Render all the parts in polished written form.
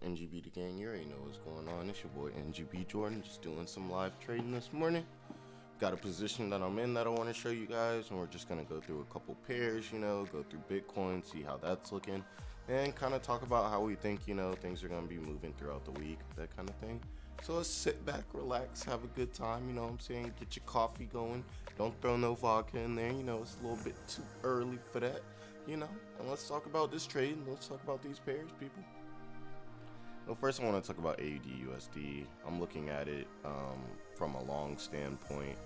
NGB the gang. You already know what's going on. It's your boy NGB Jordan, just doing some live trading this morning. Got a position that I'm in that I want to show you guys, and we're just gonna go through a couple pairs, go through Bitcoin, see how that's looking, and kind of talk about how we think things are gonna be moving throughout the week, that kind of thing. So let's sit back, relax, have a good time, what I'm saying? Get your coffee going. Don't throw no vodka in there, it's a little bit too early for that, and let's talk about this trade. Let's talk about these pairs, people. Well, first I want to talk about AUD USD. I'm looking at it from a long standpoint.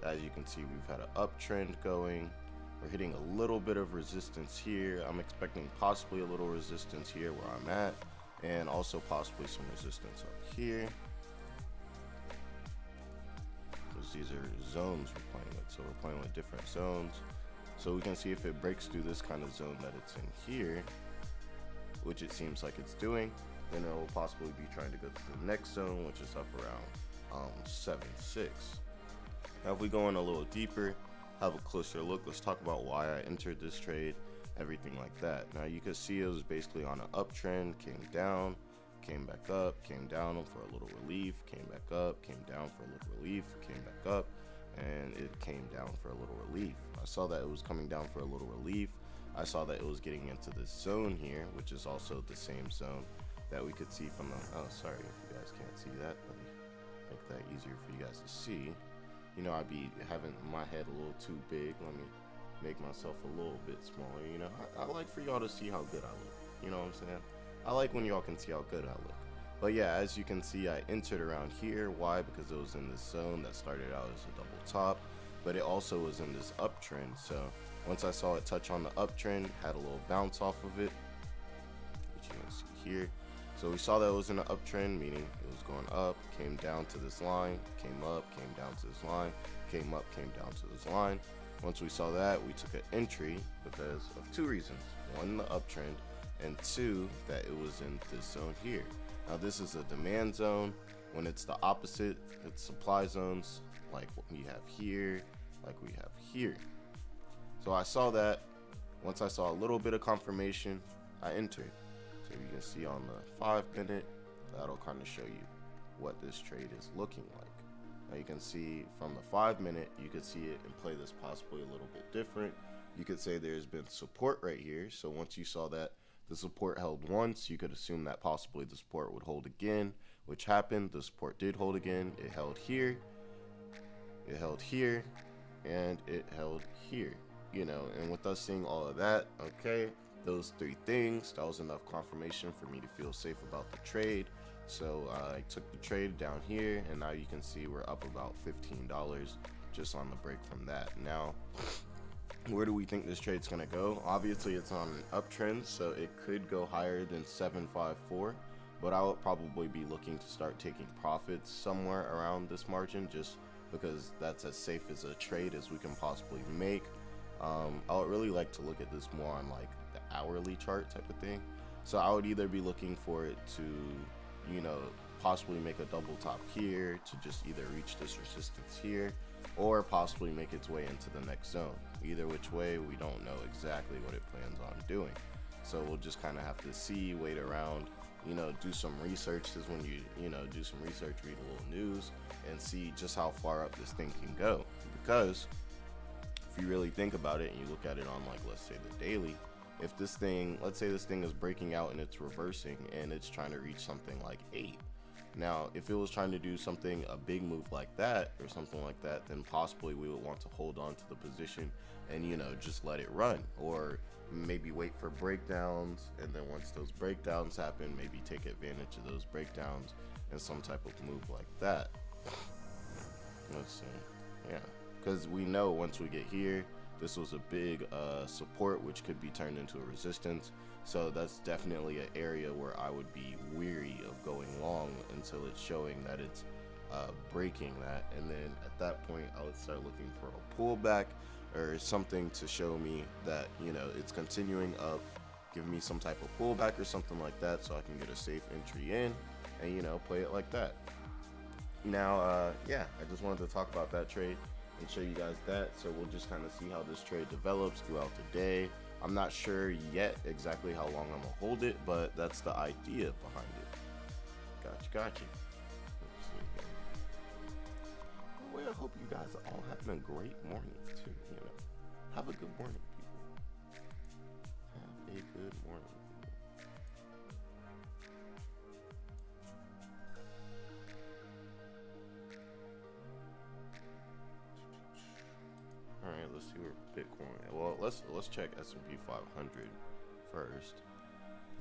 As you can see, we've had an uptrend going. We're hitting a little bit of resistance here. I'm expecting possibly a little resistance here where I'm at, and also possibly some resistance up here. Because these are zones we're playing with, so we're playing with different zones. So we can see if it breaks through this kind of zone that it's in here, which it seems like it's doing, then it will possibly be trying to go to the next zone, which is up around 7.6. Now if we go in a little deeper, have a closer look, let's talk about why I entered this trade, everything like that. Now you can see it was basically on an uptrend, came down, came back up, came down for a little relief, came back up, came down for a little relief, came back up, and it came down for a little relief. I saw that it was coming down for a little relief. I saw that it was getting into this zone here, which is also the same zone that we could see from the, oh sorry if you guys can't see that, let me make that easier for you guys to see. I'd be having my head a little too big, let me make myself a little bit smaller. I like for y'all to see how good I look, you know what I'm saying? I like when y'all can see how good I look. But yeah, as you can see, I entered around here. Why? Because it was in this zone that started out as a double top, but it also was in this uptrend. So once I saw it touch on the uptrend, had a little bounce off of it, which you can see here. So we saw that it was in an uptrend, meaning it was going up, came down to this line, came up, came down to this line, came up, came down to this line. Once we saw that, we took an entry because of two reasons. One, the uptrend, and two, that it was in this zone here. Now this is a demand zone. When it's the opposite, it's supply zones like what we have here, like we have here. So I saw that. Once I saw a little bit of confirmation, I entered. So you can see on the 5-minute, that'll kind of show you what this trade is looking like. Now you can see from the 5-minute, you could see it and play this possibly a little bit different. You could say there's been support right here. So once you saw that the support held once, you could assume that possibly the support would hold again, which happened. The support did hold again. It held here, it held here, and it held here. And with us seeing all of that, okay, those three things, that was enough confirmation for me to feel safe about the trade. So I took the trade down here, and now you can see we're up about $15 just on the break from that. Now, where do we think this trade's gonna go? Obviously it's on an uptrend, so it could go higher than 754, but I would probably be looking to start taking profits somewhere around this margin, just because that's as safe as a trade as we can possibly make. I would really like to look at this more on like the hourly chart type of thing. So I would either be looking for it to possibly make a double top here to just either reach this resistance here, or possibly make its way into the next zone. Either which way, we don't know exactly what it plans on doing. So we'll just kind of have to see, wait around, do some research. This is when you do some research, read a little news, and see just how far up this thing can go. Because if you really think about it and you look at it on, like, let's say the daily, if this thing, let's say this thing is breaking out and it's reversing and it's trying to reach something like 8. Now, if it was trying to do something, a big move like that or something like that, then possibly we would want to hold on to the position and, just let it run, or maybe wait for breakdowns. And then once those breakdowns happen, maybe take advantage of those breakdowns and some type of move like that. Let's see. Yeah. Because we know once we get here, this was a big support, which could be turned into a resistance. So that's definitely an area where I would be weary of going long until it's showing that it's breaking that. And then at that point, I would start looking for a pullback or something to show me that, it's continuing up, give me some type of pullback or something like that, so I can get a safe entry in and, play it like that. Now, yeah, I just wanted to talk about that trade and show you guys that. So we'll just kind of see how this trade develops throughout the day. I'm not sure yet exactly how long I'm gonna hold it, but that's the idea behind it. Gotcha. Let's see here. Well, I hope you guys are all having a great morning too. Have a good morning, people. Have a good morning. All right, let's see where Bitcoin. Well, let's check S&P 500 first.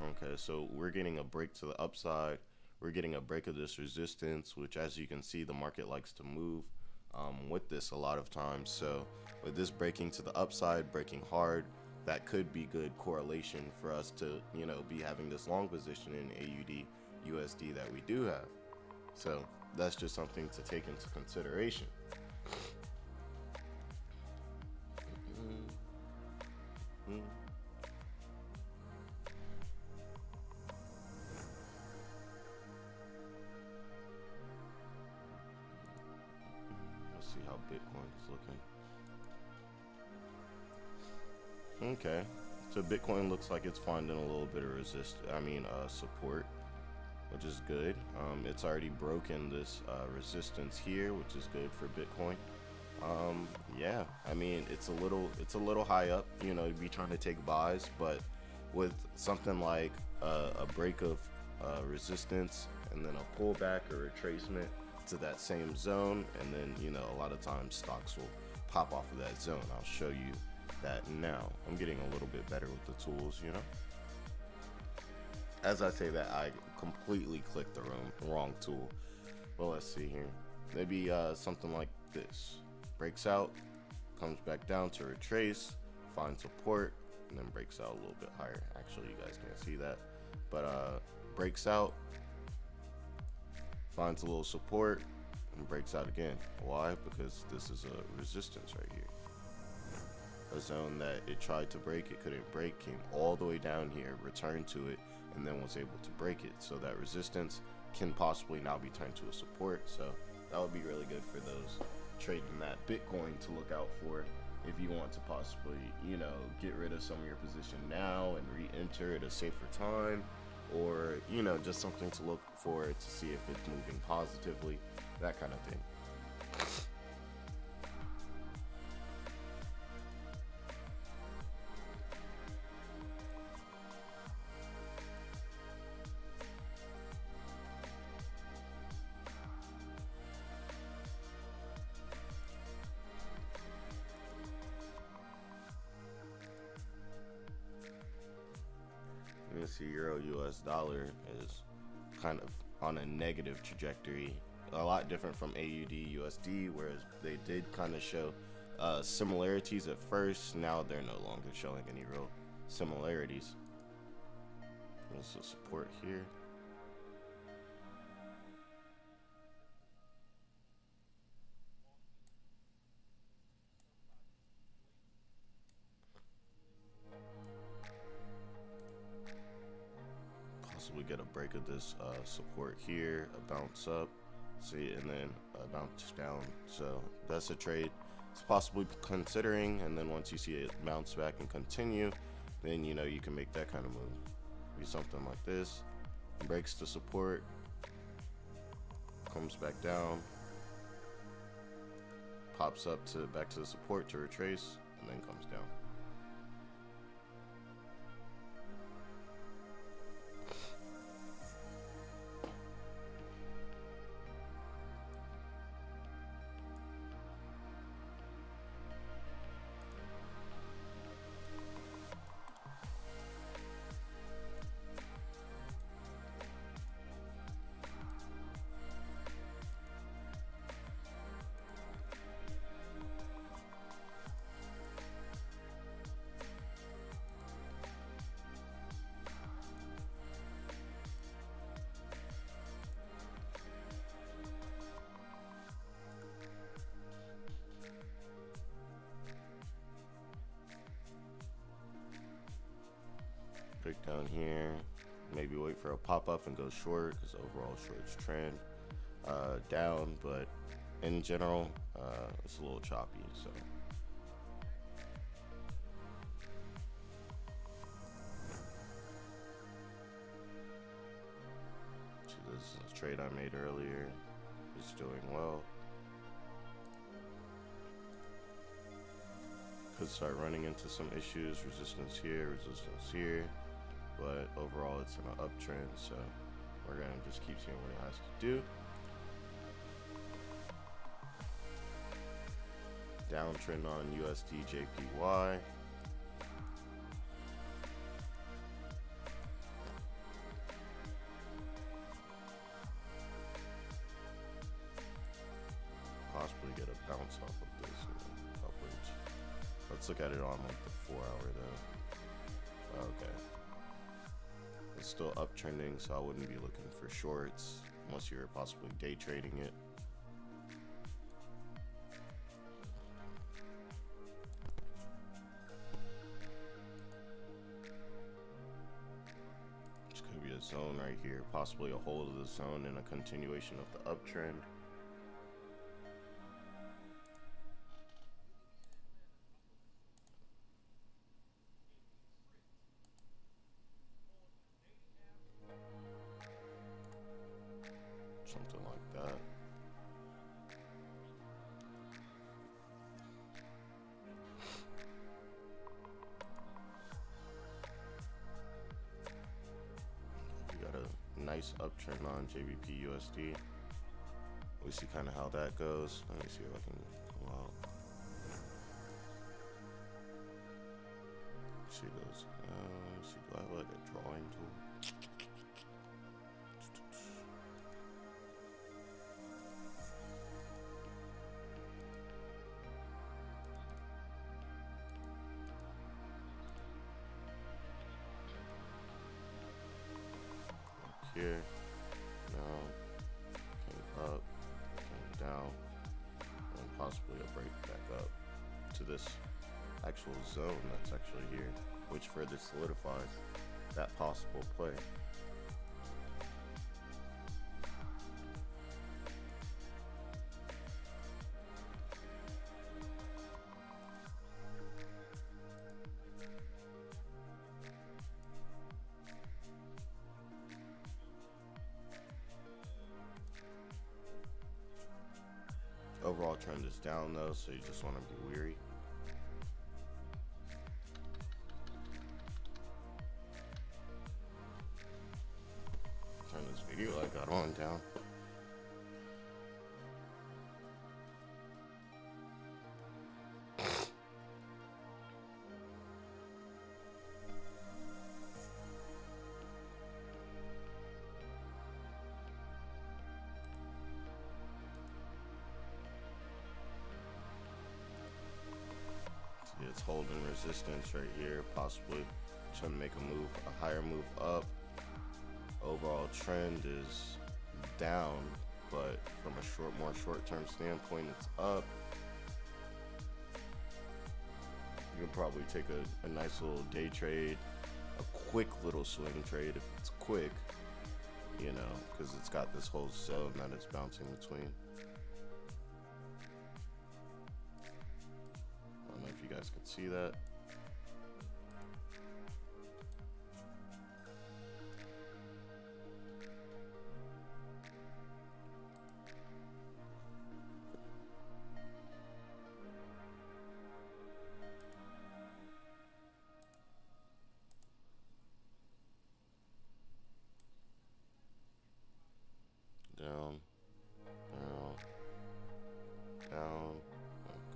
Okay, so we're getting a break to the upside. We're getting a break of this resistance, which, as you can see, the market likes to move with this a lot of times. So with this breaking to the upside, breaking hard, that could be good correlation for us to, be having this long position in AUD USD that we do have. So that's just something to take into consideration. Let's see how Bitcoin is looking. Okay, so Bitcoin looks like it's finding a little bit of support, which is good. It's already broken this resistance here, which is good for Bitcoin. Yeah, I mean, it's a little high up, to be trying to take buys, but with something like a break of resistance and then a pullback or retracement to that same zone, and then a lot of times stocks will pop off of that zone. I'll show you that now. I'm getting a little bit better with the tools. As I say that, I completely clicked the wrong tool. Well, let's see here. Maybe something like this. Breaks out, comes back down to retrace, finds support, and then breaks out a little bit higher. Actually, you guys can't see that, but breaks out, finds a little support, and breaks out again. Why? Because this is a resistance right here. A zone that it tried to break, it couldn't break, came all the way down here, returned to it, and then was able to break it. So that resistance can possibly now be turned to a support. So that would be really good for those trading that Bitcoin to look out for if you want to possibly, get rid of some of your position now and re-enter at a safer time, or, just something to look for to see if it's moving positively, that kind of thing. You see Euro US dollar is kind of on a negative trajectory, a lot different from AUD USD, whereas they did kind of show similarities at first. Now they're no longer showing any real similarities. There's a support here. We get a break of this support here, a bounce up, see, and then a bounce down. So that's a trade it's possibly considering. And then once you see it bounce back and continue, then you can make that kind of move. Be something like this, breaks the support, comes back down, pops up to back to the support to retrace, and then comes down. Break down here, maybe wait for a pop up and go short, because overall short's trend down, but in general it's a little choppy. So trade I made earlier is doing well. Could start running into some issues, resistance here, but overall it's in an uptrend, so we're gonna just keep seeing what it has to do. Downtrend on USD JPY. Possibly get a bounce off of this upwards. Let's look at it on like the 4 hour though. Okay. It's still uptrending, so I wouldn't be looking for shorts unless you're possibly day trading it. This could be a zone right here, possibly a hold of the zone and a continuation of the uptrend. Something like that. We got a nice uptrend on JVP USD. We see kind of how that goes. Let me see if I can pull out. See those. See, do I have like a drawing tool? Here, down, came up, came down, and possibly a break back up to this actual zone that's actually here, which further solidifies that possible play. Overall trend is down though, so you just want to be weary. Turn this video I got on down. It's holding resistance right here, possibly trying to make a move, a higher move up. Overall trend is down, but from a more short-term standpoint, it's up. You can probably take a nice little day trade, a quick little swing trade if it's quick, you know, because it's got this whole zone that it's bouncing between. I don't know if you guys can see that. Down, down, down,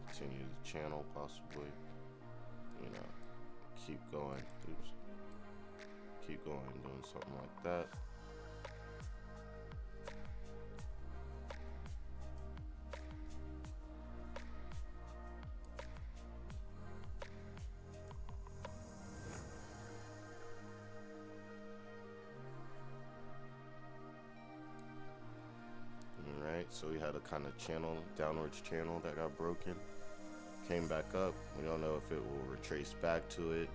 continue the channel possibly, you know, keep going, oops, keep going, doing something like that. So we had a kind of channel, downwards channel that got broken, came back up. We don't know if it will retrace back to it,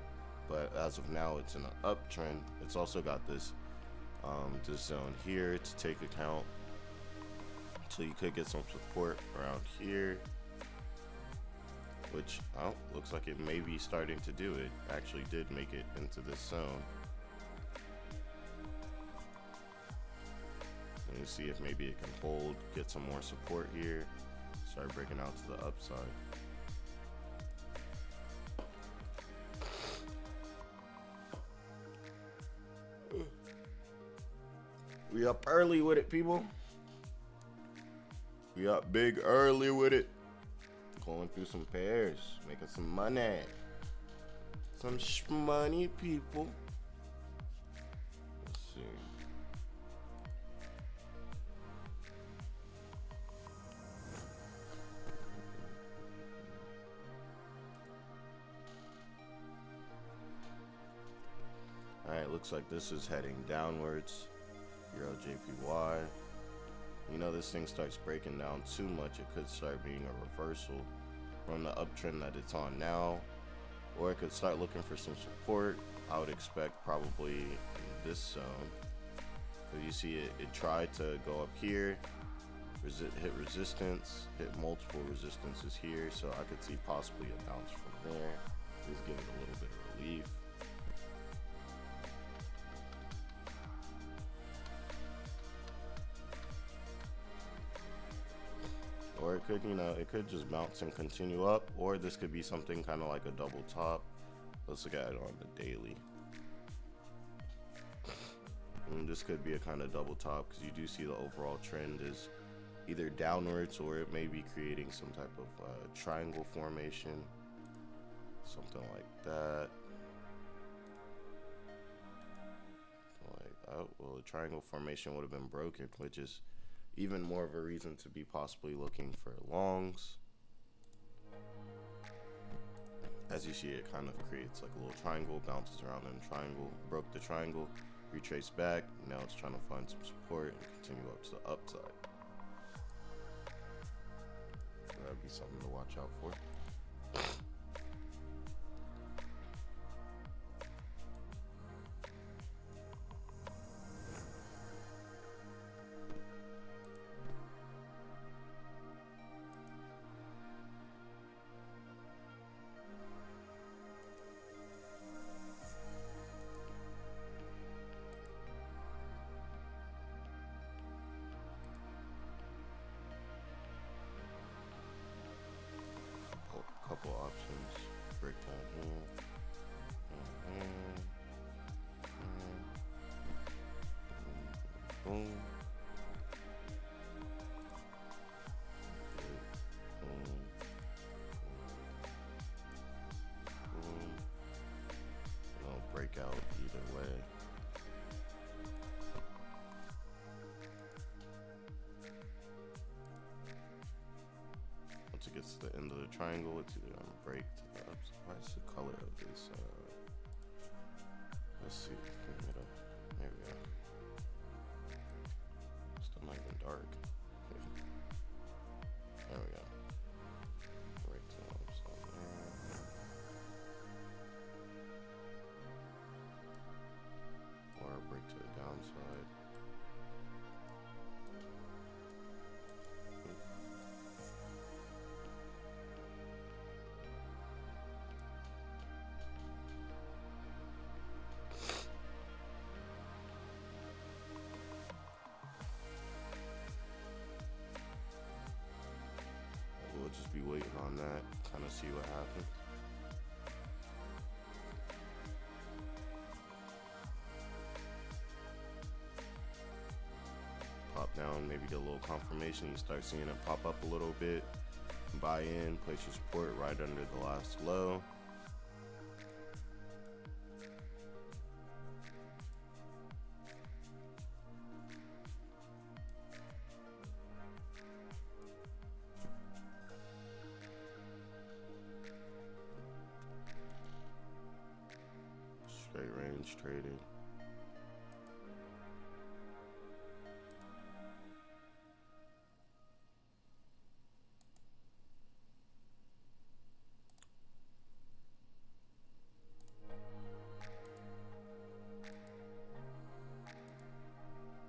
but as of now it's in an uptrend. It's also got this this zone here to take account, so you could get some support around here, which looks like it may be starting to do it. Actually did make it into this zone. and see if maybe it can hold, get some more support here, start breaking out to the upside. We up early with it, people. We up big early with it. Going through some pairs, making some money. Some money, people. Let's see. Alright, looks like this is heading downwards. Euro JPY. You know, this thing starts breaking down too much, it could start being a reversal from the uptrend that it's on now, or it could start looking for some support. I would expect probably in this zone. So you see it tried to go up here, hit resistance, hit multiple resistances here, so I could see possibly a bounce from there. Just give it a little bit of relief. Or it could, you know, it could just bounce and continue up, or this could be something kind of like a double top. Let's look at it on the daily. And this could be a kind of double top because you do see the overall trend is either downwards or it may be creating some type of triangle formation, something like that. Like, oh, well, the triangle formation would have been broken, which is even more of a reason to be possibly looking for longs. As you see, it kind of creates like a little triangle, bounces around in a triangle, broke the triangle, retraced back. Now it's trying to find some support and continue up to the upside. So that'd be something to watch out for. Couple options, breakdown here, boom, I'll break out either way. Once it gets to the end of the triangle, it's either gonna break to the upside. Why is the color of this? Let's see. Clean it up. There we go. Still not even dark. There we go. Break to the upside there. Or break to the downside. We'll just be waiting on that, kind of see what happens. Pop down, maybe get a little confirmation. You start seeing it pop up a little bit. Buy in, place your support right under the last low. Straight range trading.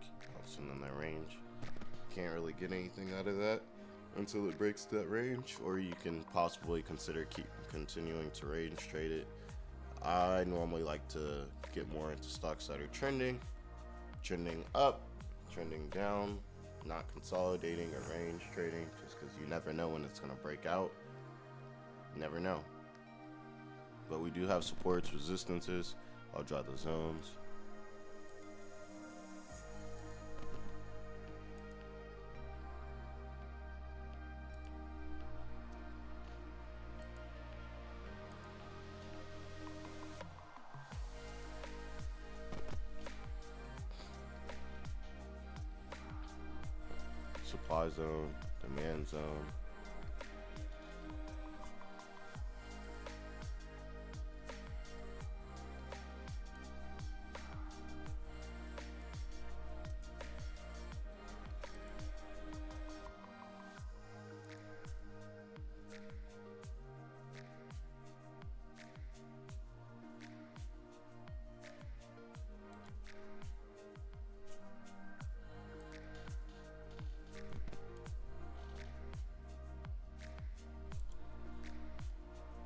Keep bouncing in that range. Can't really get anything out of that until it breaks that range, or you can possibly consider continuing to range trade it. I normally like to get more into stocks that are trending up, trending down, not consolidating or range trading, just because you never know when it's going to break out. You never know. But we do have supports, resistances. I'll draw the zones. Supply zone, demand zone.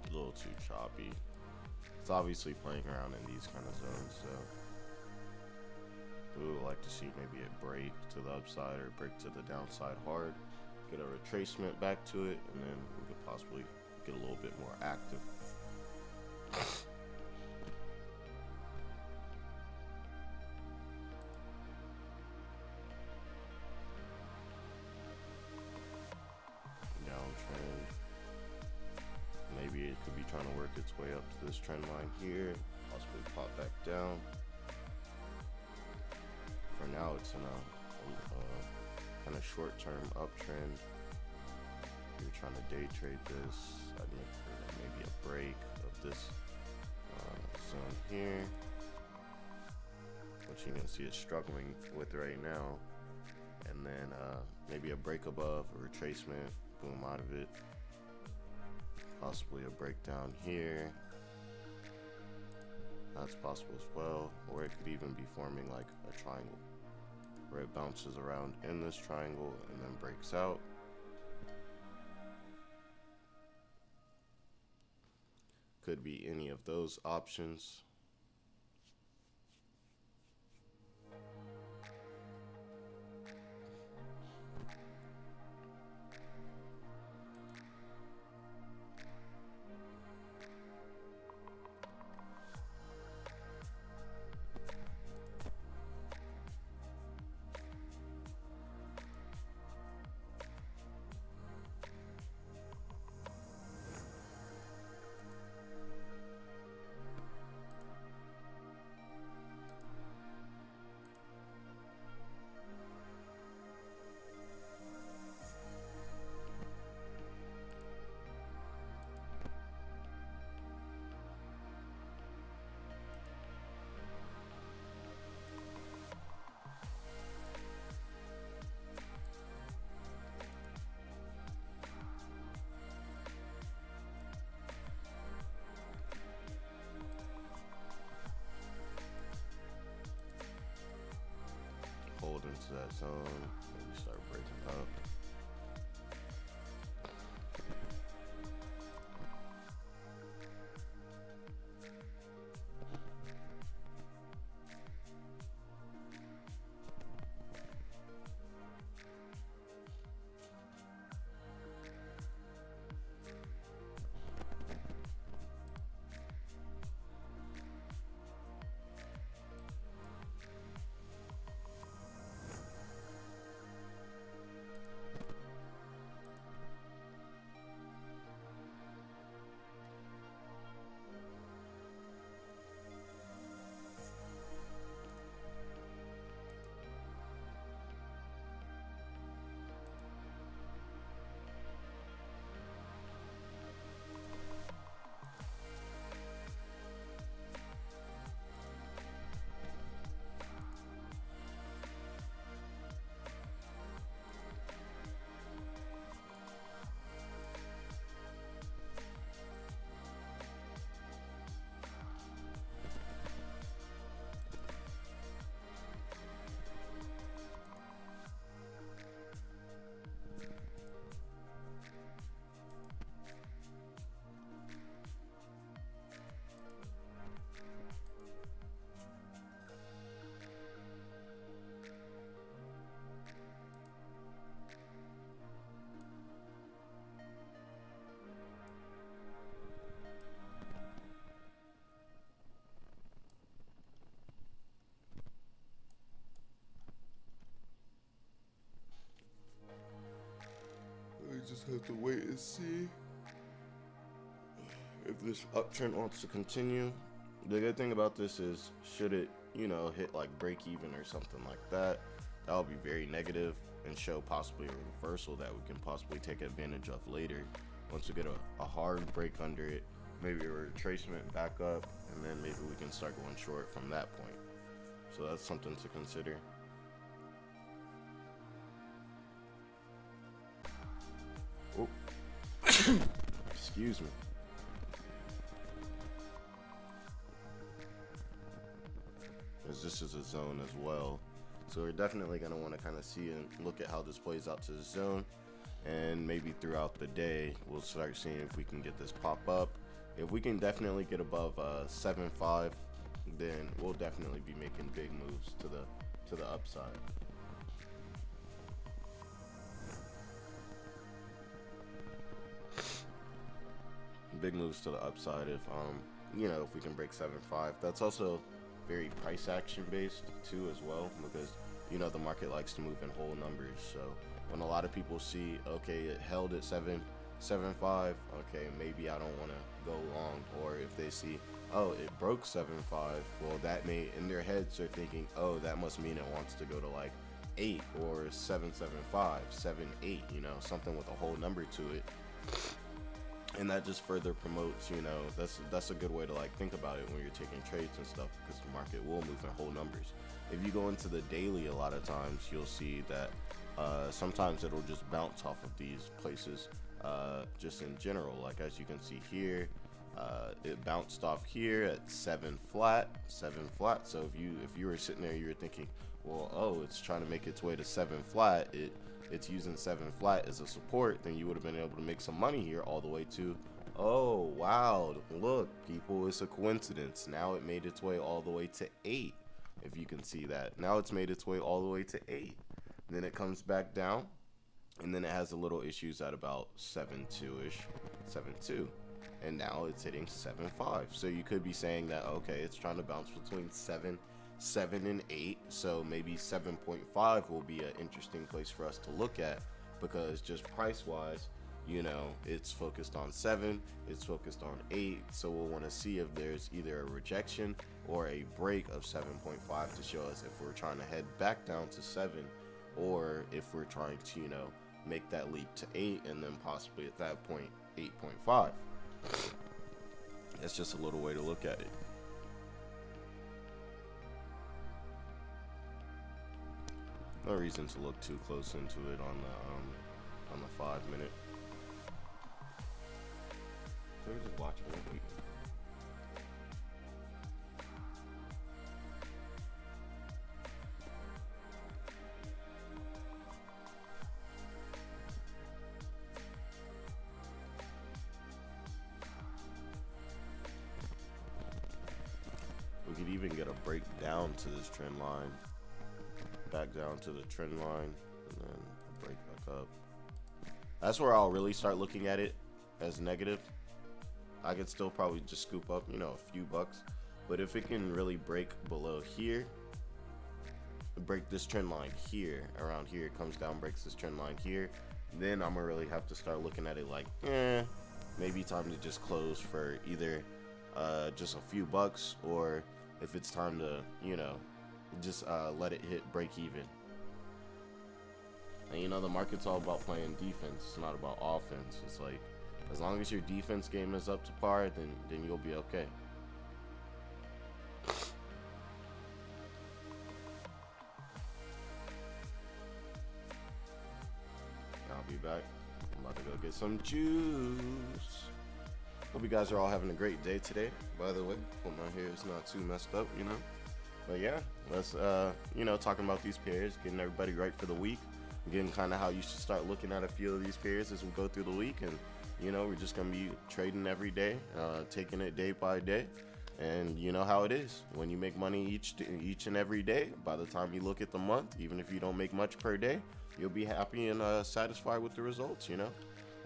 A little too choppy. It's obviously playing around in these kind of zones, so we would like to see maybe a break to the upside or break to the downside hard, get a retracement back to it, and then we could possibly get a little bit more active. Downtrend. Maybe it could be trying to work its way up to this trend line here, possibly pop back down. For now, it's in a kind of short-term uptrend. If you're trying to day trade this, I'd look for maybe a break of this zone here, which you can see it's struggling with right now, and then maybe a break above, a retracement, boom out of it. Possibly a breakdown here. That's possible as well. Or it could even be forming like a triangle where it bounces around in this triangle and then breaks out. Could be any of those options. Hold into that zone, maybe start breaking up. So have to wait and see if this uptrend wants to continue. The good thing about this is, should it, you know, hit like break even or something like that, that would be very negative and show possibly a reversal that we can possibly take advantage of later. Once we get a hard break under it, maybe a retracement back up, and then maybe we can start going short from that point. So that's something to consider. Oh. Excuse me. As this is a zone as well, so we're definitely going to want to kind of see and look at how this plays out to the zone, and maybe throughout the day we'll start seeing if we can get this pop up. If we can definitely get above 7.5, then we'll definitely be making big moves to the upside. Big moves to the upside if you know, if we can break 7.5. That's also very price action based too as well, because you know the market likes to move in whole numbers. So when a lot of people see, okay, it held at 7.5, okay, maybe I don't want to go long, or if they see, oh, it broke 7.5, well, that may, in their heads they're thinking, oh, that must mean it wants to go to like 8 or 7.75, 7.8, you know, something with a whole number to it. And that just further promotes, you know, that's a good way to like think about it when you're taking trades and stuff, because the market will move in whole numbers. If you go into the daily, a lot of times you'll see that sometimes it'll just bounce off of these places, just in general. Like as you can see here, it bounced off here at 7 flat. So if you were sitting there, you were thinking, well, oh, it's trying to make its way to 7 flat. It's using 7 flat as a support, then you would have been able to make some money here all the way to, oh wow, look people, it's a coincidence. Now it made its way all the way to 8. If you can see that, now it's made its way all the way to 8. Then it comes back down, and then it has a little issues at about 7.2ish, 7.2, and now it's hitting 7.5. So you could be saying that, okay, it's trying to bounce between 7 and 8, so maybe 7.5 will be an interesting place for us to look at, because just price wise, you know, it's focused on 7, it's focused on 8, so we'll want to see if there's either a rejection or a break of 7.5 to show us if we're trying to head back down to 7, or if we're trying to, you know, make that leap to 8 and then possibly at that point 8.5. That's just a little way to look at it. No reason to look too close into it on the 5 minute. So we're just watching it. We could even get a break down to this trend line. Back down to the trend line, and then break back up. That's where I'll really start looking at it as negative. I could still probably just scoop up, you know, a few bucks, but if it can really break below here, break this trend line here, around here, it comes down, breaks this trend line here, then I'm gonna really have to start looking at it like, maybe time to just close for either just a few bucks, or if it's time to, you know, just let it hit break even. And you know, the market's all about playing defense, it's not about offense. It's like, as long as your defense game is up to par, then you'll be okay. I'll be back. I'm about to go get some juice. Hope you guys are all having a great day today, by the way. Hope my hair is not too messed up, you know. But yeah, let's, you know, talking about these pairs, getting everybody right for the week, getting kind of how you should start looking at a few of these pairs as we go through the week. And, you know, we're just going to be trading every day, taking it day by day. And you know how it is. When you make money each and every day, by the time you look at the month, even if you don't make much per day, you'll be happy and satisfied with the results, you know.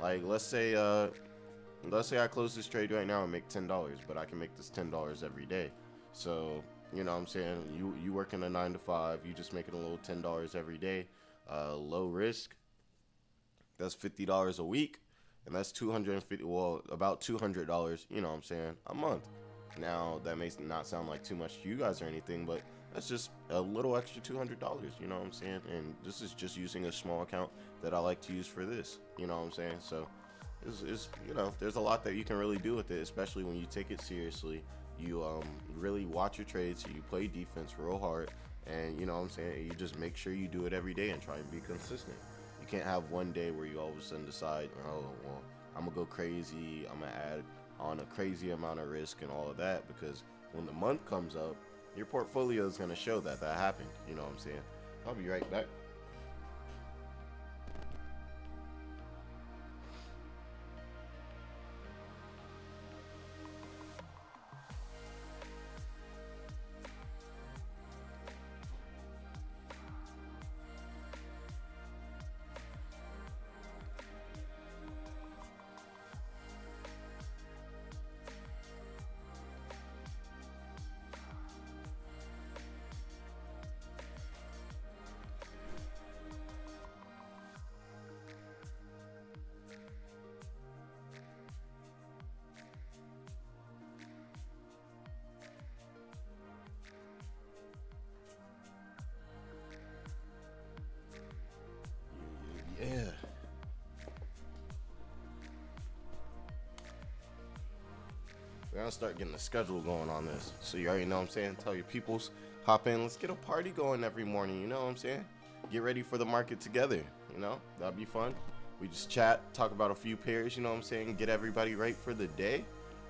Like, let's say I close this trade right now and make $10, but I can make this $10 every day. So, you know what I'm saying, you working a 9 to 5, you just making a little $10 every day, low risk, That's $50 a week, and that's 250. Well, about $200. You know what I'm saying? A month. Now that may not sound like too much to you guys or anything, but that's just a little extra $200. You know what I'm saying? And this is just using a small account that I like to use for this. You know what I'm saying? So, you know, there's a lot that you can really do with it, especially when you take it seriously. You really watch your trades, you play defense real hard, and you know what I'm saying, you just make sure you do it every day and try and be consistent. You can't have one day where you all of a sudden decide, oh well, I'm gonna go crazy, I'm gonna add on a crazy amount of risk and all of that, because when the month comes up, your portfolio is gonna show that happened. You know what I'm saying? I'll be right back. Yeah. We're gonna start getting a schedule going on this. So you already know what I'm saying? Tell your peoples, hop in, let's get a party going every morning, you know what I'm saying? Get ready for the market together, you know? That'd be fun. We just chat, talk about a few pairs, you know what I'm saying? Get everybody right for the day.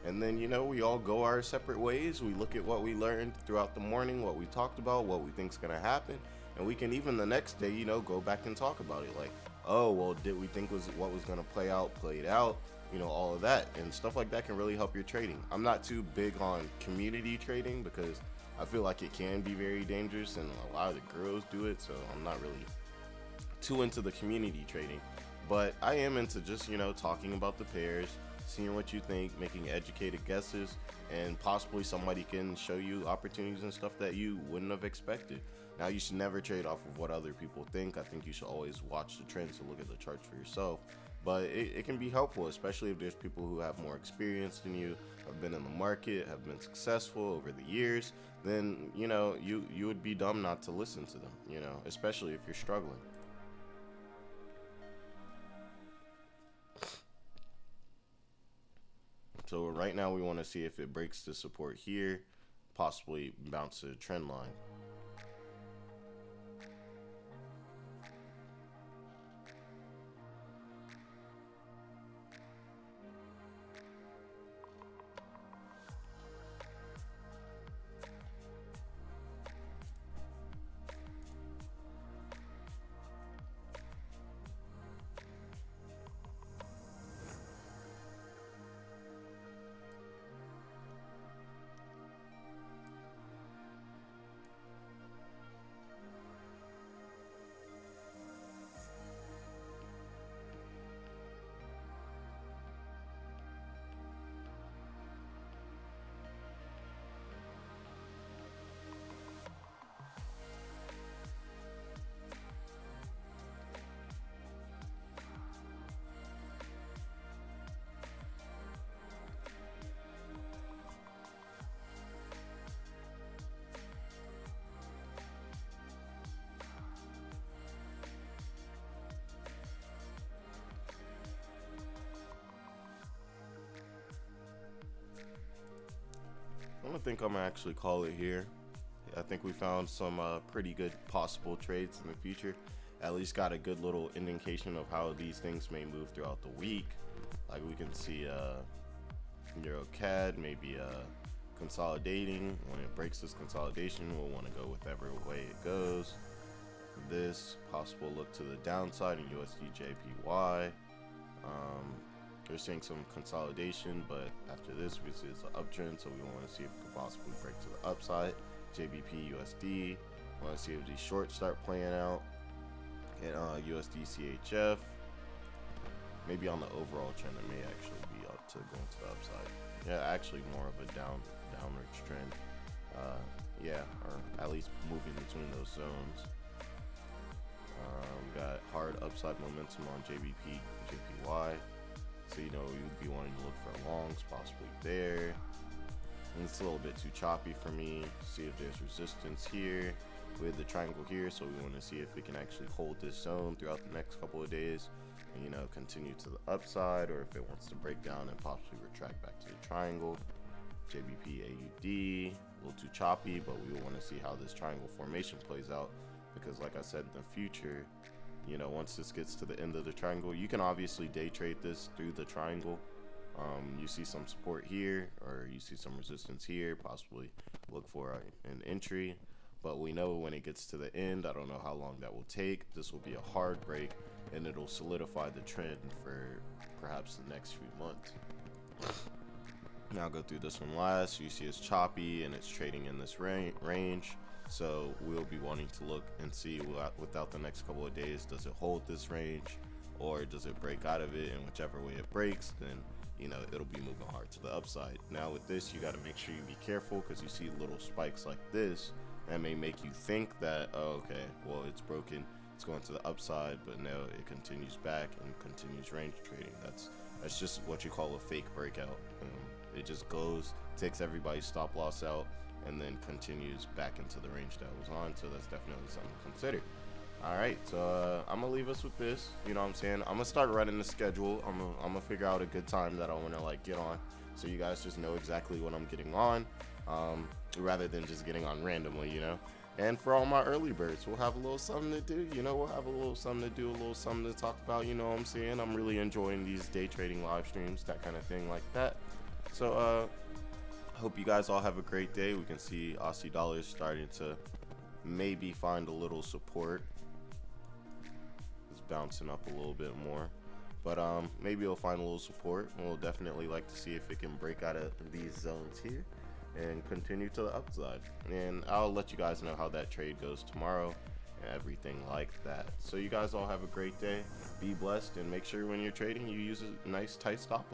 And then, you know, we all go our separate ways. We look at what we learned throughout the morning, what we talked about, what we think's gonna happen. And we can even the next day, you know, go back and talk about it. Like, oh, well, did we think what was gonna play out, played out? You know, all of that and stuff like that can really help your trading. I'm not too big on community trading because I feel like it can be very dangerous and a lot of the girls do it, so I'm not really too into the community trading. But I am into just, you know, talking about the pairs, seeing what you think, making educated guesses, and possibly somebody can show you opportunities and stuff that you wouldn't have expected. Now, you should never trade off of what other people think. I think you should always watch the trends and look at the charts for yourself. But it can be helpful, especially if there's people who have more experience than you, have been in the market, have been successful over the years. Then, you know, you would be dumb not to listen to them, you know, especially if you're struggling. So right now we want to see if it breaks the support here, possibly bounce to the trend line. I don't think I'm gonna actually call it here. I think we found some pretty good possible trades in the future. At least got a good little indication of how these things may move throughout the week. Like we can see Euro CAD maybe consolidating. When it breaks this consolidation, we'll want to go whichever way it goes. This possible look to the downside in USD JPY. We're seeing some consolidation, but after this we see it's an uptrend, so we want to see if it could possibly break to the upside. JBP USD, want to see if these shorts start playing out, and USD CHF. Maybe on the overall trend it may actually be up to going to the upside. Yeah, actually more of a downwards trend. Yeah, or at least moving between those zones. we got hard upside momentum on JBP, JPY. So you know you'd be wanting to look for longs possibly there. And it's a little bit too choppy for me. See if there's resistance here with the triangle here, so we want to see if it can actually hold this zone throughout the next couple of days and, you know, continue to the upside, or if it wants to break down and possibly retract back to the triangle. JBP AUD, a little too choppy, but we want to see how this triangle formation plays out, because like I said, in the future, you know, once this gets to the end of the triangle, you can obviously day trade this through the triangle. You see some support here, or you see some resistance here, possibly look for an entry. But we know when it gets to the end, I don't know how long that will take. This will be a hard break, and it'll solidify the trend for perhaps the next few months. Now I'll go through this one last. You see it's choppy, and it's trading in this range. So we'll be wanting to look and see without the next couple of days, does it hold this range, or does it break out of it? And whichever way it breaks, then, you know, it'll be moving hard to the upside. Now with this, you got to make sure you be careful, because you see little spikes like this that may make you think that, oh, okay, well, it's broken, it's going to the upside, but no, it continues back and continues range trading. That's just what you call a fake breakout. It just goes, takes everybody's stop loss out, and then continues back into the range that was on. So that's definitely something to consider. All right, so I'm gonna leave us with this. You know what I'm saying? I'm gonna start running the schedule. I'm gonna figure out a good time that I want to like get on, so you guys just know exactly when I'm getting on, rather than just getting on randomly, you know. And for all my early birds, we'll have a little something to do. You know, we'll have a little something to do, a little something to talk about. You know what I'm saying? I'm really enjoying these day trading live streams, that kind of thing like that. So hope you guys all have a great day. We can see Aussie dollars starting to maybe find a little support. It's bouncing up a little bit more, but maybe it'll find a little support. We'll definitely like to see if it can break out of these zones here and continue to the upside. And I'll let you guys know how that trade goes tomorrow and everything like that. So you guys all have a great day. Be blessed, and make sure when you're trading you use a nice tight stop